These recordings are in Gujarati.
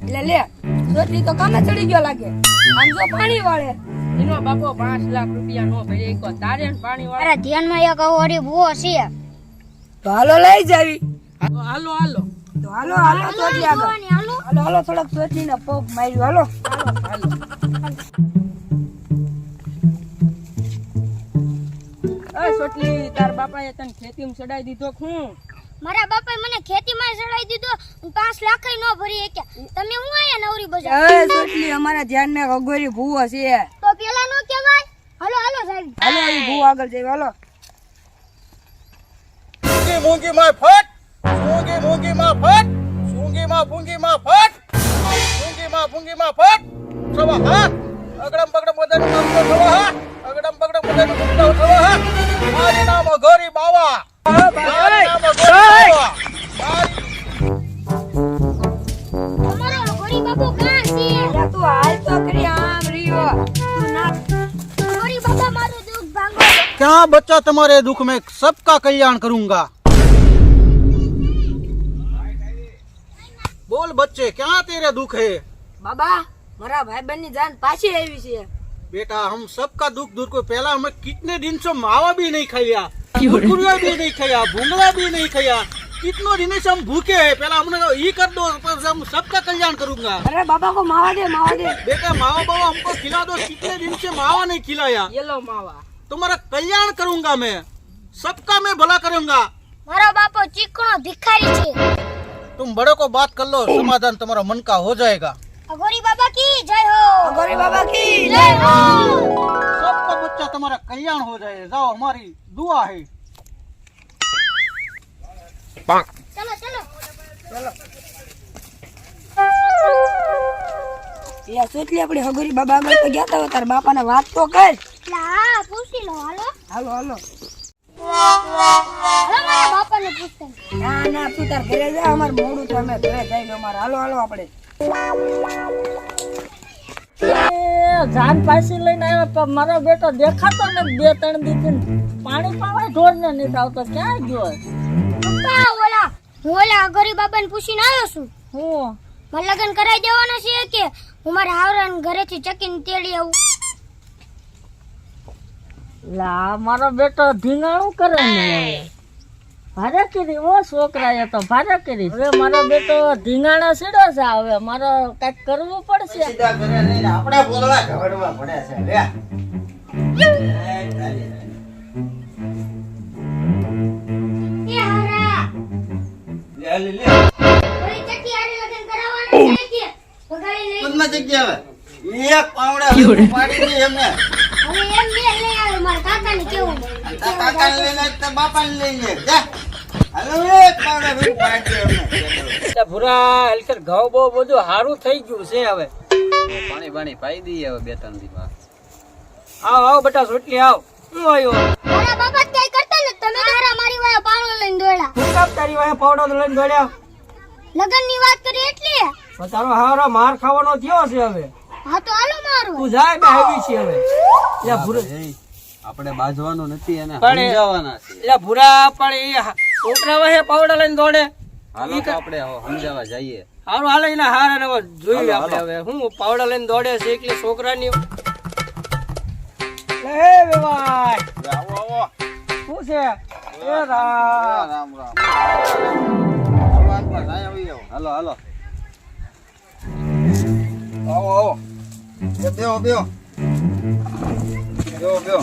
એટલે લે સોટલી તો કામે ચડી ગયો લાગે આમ જો પાણી વાળે એનો બાપો 5 લાખ રૂપિયા નો ભરે એક તારે પાણી વાળે અરે ધ્યાનમાં એક ઓરી ભૂવો છે તો હાલો લઈ જાવી હાલો હાલો તો હાલો હાલો સોટલી આગળ હાલો હાલો હાલો થોડોક સોટલી ને પોક માર્યું હાલો હાલો એ સોટલી તાર બાપાએ તને ખેતીમાં ચડાઈ દીધો હું મારા બાપાએ મને ખેતીમાં ચડાઈ દીધો 5 લાખ નો ભરી એક્યા તમે હું આયા નવરી બજાર એ સોટલી અમારા ધ્યાન ને અગોરી ભૂવો છે તો પેલા નો કહેવાય હાલો હાલો સાહેબ હાલો એ ભૂવો આગળ જઈ હાલો મૂંગી માં ફટ મૂંગી મૂંગી માં ફટ મૂંગી માં ફૂંગી માં ફટ મૂંગી માં ફૂંગી માં ફટ સવા હા અગડમ બગડમ બધાનું નામ તો સવા હા અગડમ બગડમ બધાનું નામ તો સવા હા મારું નામ અઘોરી બાવા મારું નામ અઘોરી બાવા તમારો ગોરી બાપુ કાં છે યા તું હાલ તો કરી આમ રીયો તું ના ગોરી બાપા મારું દુખ ભાંગો क्या बच्चा तुम्हारे दुख में सबका कल्याण करूंगा बोल बच्चे क्या तेरे दुख है બાબા મારા ભાઈબંધ ની જાન પાછી આવી છે बेटा हम सबका दुख दूर को पहला हमें कितने दिन से मावा भी नहीं खाया कुरकुरिया भी नहीं खाया भूंगला भी नहीं खाया कितनों दिन से हम भूखे हैं पहला हमने कहा ये कर दो पर हम सबका कल्याण करूंगा અરે બાબા કો માવા દે बेटा मावा बाबा हमको खिला दो कितने दिन से मावा नहीं खिलाया યેલો માવા तुम्हारा कल्याण करूंगा मैं सबका मैं भला करूंगा મારો બાપો ચીકણો ભિખારી છે तुम बड़े को बात कर लो समाधान तुम्हारा मन का हो जाएगा ગોરી બાબા કી જય હો અગોરી બાબા કી જય હો सबका बच्चा तुम्हारा कल्याण हो जाए जाओ हमारी दुआ है ચલો ચલો યા સોટલી આપડી હગોરી બાબા આગળ તો ગયા તા તાર બાપા ને વાત તો કર લા પૂછી લો હાલો હાલો હાલો હાલો મારા બાપાને પૂછતા ના ના તું તાર ઘરે જા અમાર મોડું તો અમે ઘરે જઈ અમાર હાલો હાલો આપણે જાન પાછી લઈને આવ્યા પણ મારો બેટો દેખાતો ને 2-3 દિવસ પાણી પાવાય ઢોર ને નહીં આવતો ક્યાં ગયો પપ્પા હું ઓલા ગોરી બાબાને પૂછીને આવ્યો છું હું મારે લગ્ન કરાવી દેવાના છે કે હું મારા હાવરાને ઘરેથી ચકીને તેડી આવું લા મારો બેટો ધીંગાણું કરે ને ભારે કરી ઓ છોકરાએ તો ભારે કરી હવે મારો બેટો ધીંગાણા સીડો છે હવે મારો કઈક કરવું પડશે આપણા બોલવા ઝઘડવા પડે છે લે એ હારા લે લે ઓલી ચકી આરે લગ્ન કરાવવાના છે કે વગાડી લઈ પદ્મા જગ્યા આવે એક પાવડા પાડી દે એમને હવે એમ બે લઈ આવે મારા કાકાને કેવું તા કાકાને લઈને તા બાપાને લઈને જા હાલો એક પાવડા ભેગું પાડી દે એમને ભૂરા એલકર ઘઉં બહુ બધું સારું થઈ ગયું છે હવે પાણી બાણી પાઈ દઈએ હવે 2-3 દિવસમાં આવ બેટા સોટલી આવ હું આવ્યો મારા બાપા કઈ કરતા ને તમે તારા મારી વાય પાવડો લઈને દોડ્યા તું કાપ તારી વાહે પાવડો લઈને દોડ્યા લગનની વાત કરી એટલે પણ તારો હારો માર ખાવાનો થયો છે હવે હા તો હાલો મારું તું જાય બે આવી છે હવે લે ભૂરા આપણે બાજવાનું નથી અને પણ સમજાવવાના છે લે ભૂરા પણ એ છોકરા વાહે પાવડા લઈને દોડે હાલો તો આપણે હવે સમજાવવા જઈએ હારું હાલે એના હારા ને જોઈએ આપણે હવે હું પાવડા લઈને દોડે છે એટલે છોકરાની હે વેવાય આવો આવો શું છે એ રા રામ રામ ભગવાન પર જાય આવી આવો હાલો હાલો આવો આવો બેહો બેહો બેહો બેહો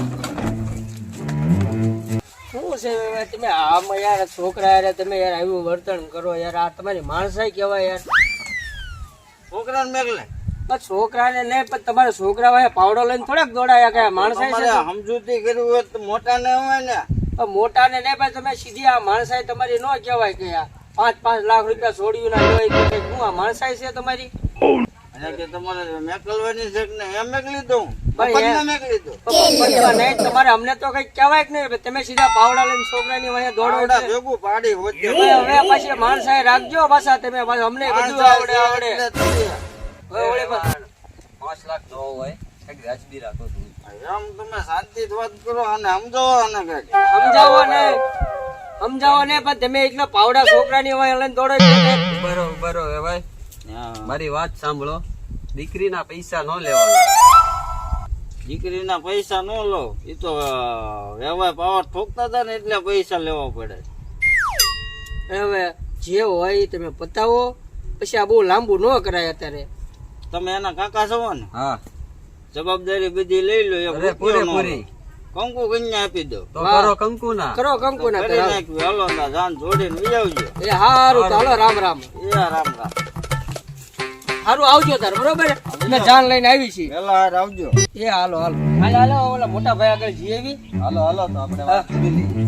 શું છે વેવાય તમે આમ યાર છોકરા યાર તમે યાર આવ્યું વર્તન કરો યાર આ તમારી માણસાઈ કહેવાય યાર છોકરાને મેકલે પણ છોકરાને નહીં પણ તમારા છોકરા વાહે પાવડો લઈને થોડાક દોડાયા કે માણસાઈ છે તમારે સમજૂતી કર્યું હોય તો મોટા ને હોય ને પણ મોટાને નહીં પણ તમે સીધી આ માણસાઈ તમારી ન કહેવાય કે યાર 5-5 લાખ રૂપિયા છોડ્યું ના હોય કે હું આ માણસાઈ છે તમારી અને કે તમારે મેકલવાની છે કે નહીં એમ મેકલી દઉં ભાઈ, મફતમાં મેકલી દઉં પણ નહીં તમારે અમને તો કઈ કહેવાય જ નહીં તમે સીધા પાવડા લઈને છોકરાની વાહે દોડો આવડા છે. ભેગું પાડી વચ્ચે હવે પછી માણસાઈ રાખજો પાછા તમે પાછા અમને બધું આવડે આવડે હવે ઓળે પાછા 5 લાખ નો હોય કઈક વ્યાજબી રાખો તું એમ તમે શાંતિથી વાત કરો અને સમજો અને કઈક સમજાવો ને પણ તમે એકલા પાવડા છોકરાની વાહે લઈને દોડો છો. બરોબર હવે ભાઈ મારી વાત સાંભળો, દીકરીના પૈસા ન લેવાના. દીકરીના પૈસા ન લો, એ તો વ્યવહાર પાવર ઠોકતા હતા ને એટલે પૈસા લેવા પડે. હવે જે હોય ઈ તમે પતાવો, પછી આ બહુ લાંબુ ન કરાય અત્યારે. તમે એના કાકા છો ને, હા, જવાબદારી બધી લઈ લો. અરે પૂરેપૂરી. કંકુ કન્યા આપી દો. તો કરો કંકુના. કરો કંકુ ના કરી કરાવો. નાખ્યું. હાલો તા જાન જોડીને લઈ આવજો. એ હારું, તો હાલો રામ રામ. એ રામ રામ. હારું આવજો તાર, બરોબર? અમે જાન લઈને આવી છીએ. પેલા હાર આવજો. એ હાલો હાલો હાલો હાલો, ઓલા મોટા ભાઈ આગળ જઈ આવી. હાલો હાલો, તો આપણે વાત કરી લઈએ.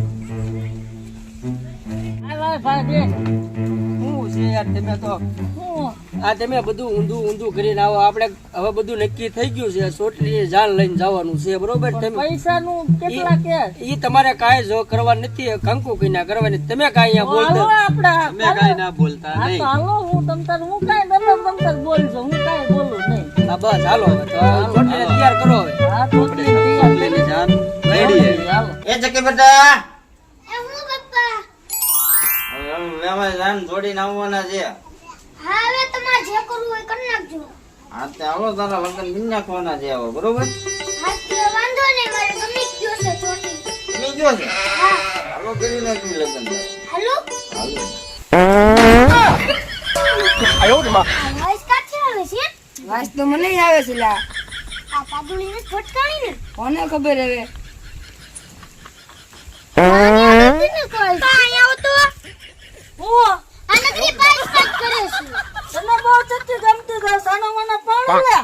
આ ભાઈ બેન શું છે યાર, તમે તો હું આ તમે બધું ઊંધું કરીને આવો. આપણે હવે બધું નક્કી થઈ ગયું છે, સોટલી જાન લઈને જવાનું છે, બરોબર? તમે પૈસાનું કેટલા કે ઈ તમારે કાંઈ જો કરવા નથી, કંકુ કીના કરવાની. તમે કાંઈ અહીંયા હાલો બોલતા આપડા તમે કાંઈ ના બોલતા હા તો નહીં. હાલો, હું તમતાર બોલજો, હું કાંઈ બોલું નહીં. હા બસ હાલો હવે તો સોટલીને તૈયાર કરો હવે. હા તો તૈયાર લેની જાન રેડી છે. હાલો. એ જકે બેટા, એ હું પપ્પા. હવે વ્યવહાર જાન જોડીને આવવાના છે. હા હવે તમારે જે કરવું હોય કરી નાખજો. હા તે હાલો તારા લગ્ન કરી નાખવાના છે. હવે બરોબર હા તે વાંધો નહીં, મારે ગમી જ ગયો છે ચોટી. તમે ગયો છે. હા હાલો કરી નાખ્યું લગ્ન. હાલો. હાલો. આ વોઇસ કાથી આવે છે? વાસ તો મને આવે છે લા. આ પાદુડીને ફટકારી ને. કોને ખબર હવે? અહીંયા આવો તો. હું આ નકરી પાસ પાસ કરે છે. તને બહુ ચટકી ગમતી છે, સાના મને પાણી લે.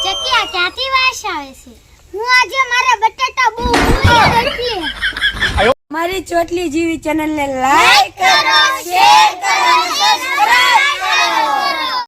ચકિયા ક્યાંથી વાસ આવે છે? હું આજે મારા બટાટા બહુ ભૂલી હતી. મારી ચોટલી જેવી ચેનલ ને લાઈક કરો,